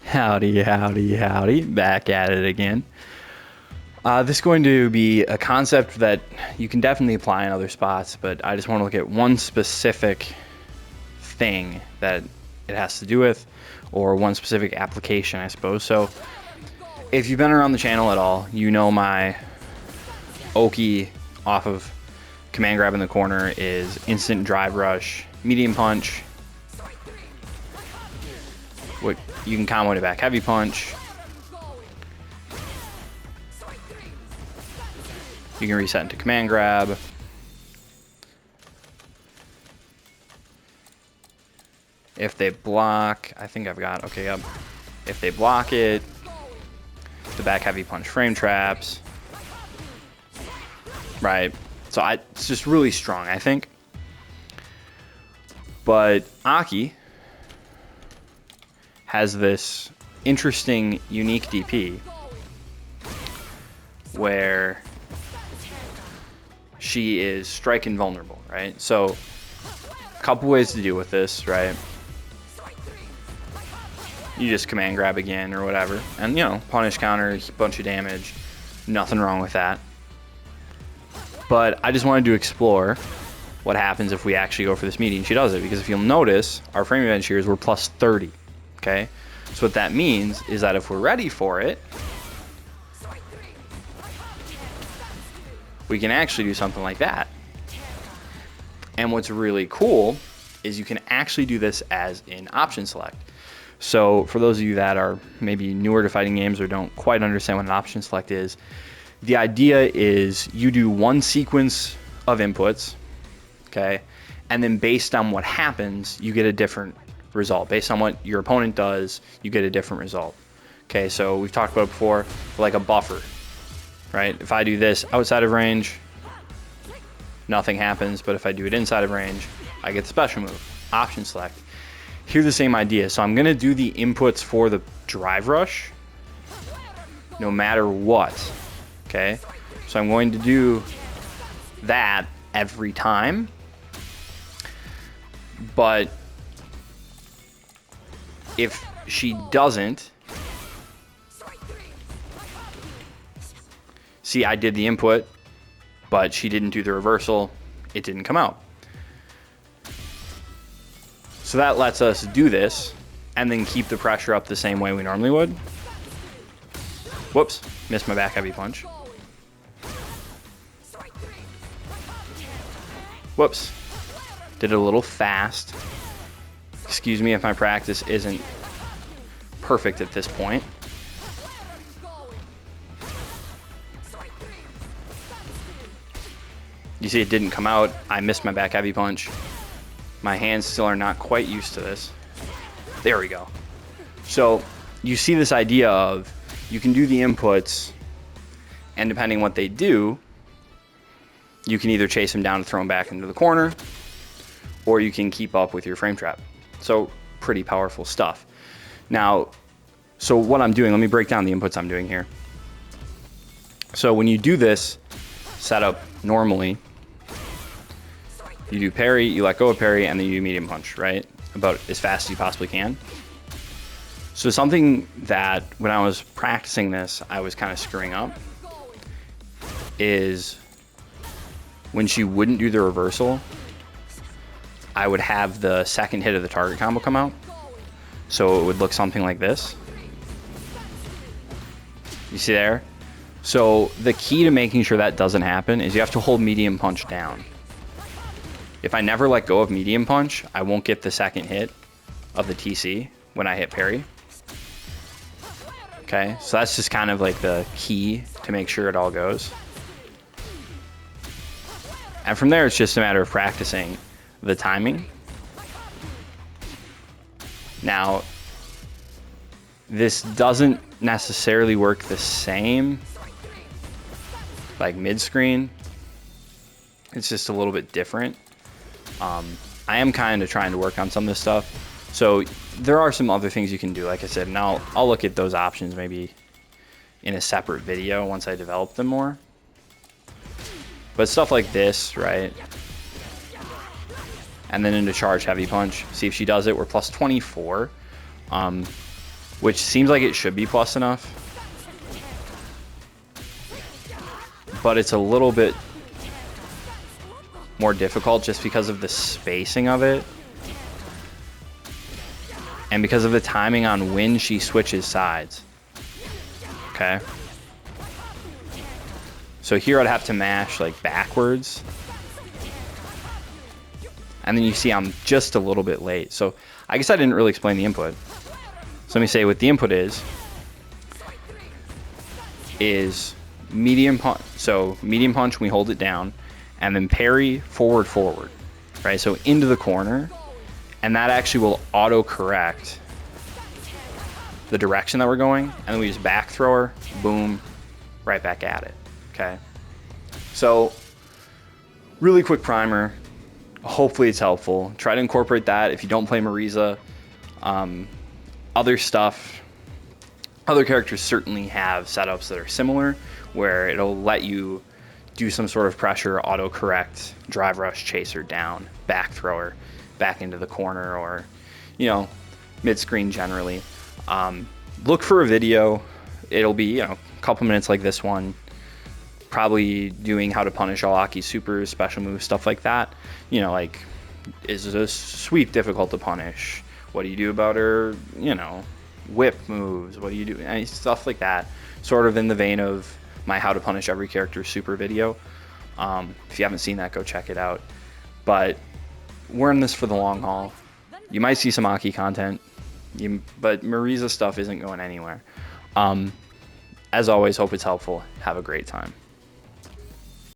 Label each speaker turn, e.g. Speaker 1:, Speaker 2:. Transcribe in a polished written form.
Speaker 1: Howdy, howdy, howdy. Back at it again. This is going to be a concept that you can definitely apply in other spots, but I just want to look at one specific thing that it has to do with, or one specific application, I suppose. So if you've been around the channel at all, you know my A.K.I off of command grab in the corner is instant drive rush, medium punch. What you can combo it back, heavy punch. You can reset into command grab. If they block, I think I've got, okay, yep. If they block it, the back heavy punch frame traps. Right, so it's just really strong, I think. But A.K.I has this interesting, unique DP where she is strike invulnerable, right? So a couple ways to deal with this, right? You just command grab again or whatever, and you know, punish counter, bunch of damage, nothing wrong with that. But I just wanted to explore what happens if we actually go for this meeting. She does it, because if you'll notice, our frame advantage here is we're plus 30. Okay, so what that means is that if we're ready for it, we can actually do something like that. And what's really cool is you can actually do this as an option select. So for those of you that are maybe newer to fighting games or don't quite understand what an option select is, the idea is you do one sequence of inputs, okay, and then based on what happens, you get a different result. Based on what your opponent does, you get a different result. Okay, so we've talked about it before, like a buffer, right? If I do this outside of range, nothing happens, but if I do it inside of range, I get the special move, option select. Here's the same idea. So I'm gonna do the inputs for the drive rush no matter what, okay? So I'm going to do that every time, but if she doesn't, see, I did the input, but she didn't do the reversal, it didn't come out. So that lets us do this and then keep the pressure up the same way we normally would. Whoops, missed my back heavy punch. Whoops, did it a little fast. Excuse me if my practice isn't perfect at this point. You see it didn't come out. I missed my back heavy punch. My hands still are not quite used to this. There we go. So you see this idea of you can do the inputs, and depending what they do, you can either chase them down and throw them back into the corner, or you can keep up with your frame trap. So pretty powerful stuff. Now, so what I'm doing, let me break down the inputs I'm doing here. So when you do this setup normally, you do parry, you let go of parry, and then you do medium punch, right? About as fast as you possibly can. So something that when I was practicing this, I was kind of screwing up is when she wouldn't do the reversal, I would have the second hit of the target combo come out. So it would look something like this. You see there? So the key to making sure that doesn't happen is you have to hold medium punch down. If I never let go of medium punch, I won't get the second hit of the TC when I hit parry. Okay, so that's just kind of like the key to make sure it all goes. And from there, it's just a matter of practicing the timing. Now, this doesn't necessarily work the same like mid-screen. It's just a little bit different. I am kind of trying to work on some of this stuff. So there are some other things you can do, like I said, and I'll look at those options maybe in a separate video once I develop them more. But stuff like this, right? And then into charge heavy punch. See if she does it. We're plus 24. which seems like it should be plus enough. But it's a little bit more difficult just because of the spacing of it. And because of the timing on when she switches sides. Okay. So here I'd have to mash like backwards. And then you see I'm just a little bit late. So I guess I didn't really explain the input. So let me say what the input is medium punch. So medium punch, we hold it down, and then parry, forward, forward, right? So into the corner, and that actually will auto correct the direction that we're going, and then we just back thrower, boom, right back at it, okay? So really quick primer. Hopefully it's helpful. Try to incorporate that if you don't play Marisa. Other stuff, other characters certainly have setups that are similar, where it'll let you do some sort of pressure, auto correct, drive rush, chaser down, back thrower, back into the corner, or, you know, mid screen generally. Look for a video. It'll be, you know, a couple minutes like this one, probably doing how to punish all A.K.I supers, special moves, stuff like that. You know, like, is a sweep difficult to punish? What do you do about her, you know, whip moves? What do you do? Any stuff like that, sort of in the vein of my how to punish every character super video. If you haven't seen that, go check it out. But we're in this for the long haul. You might see some A.K.I content, but Marisa stuff isn't going anywhere. As always, hope it's helpful. Have a great time.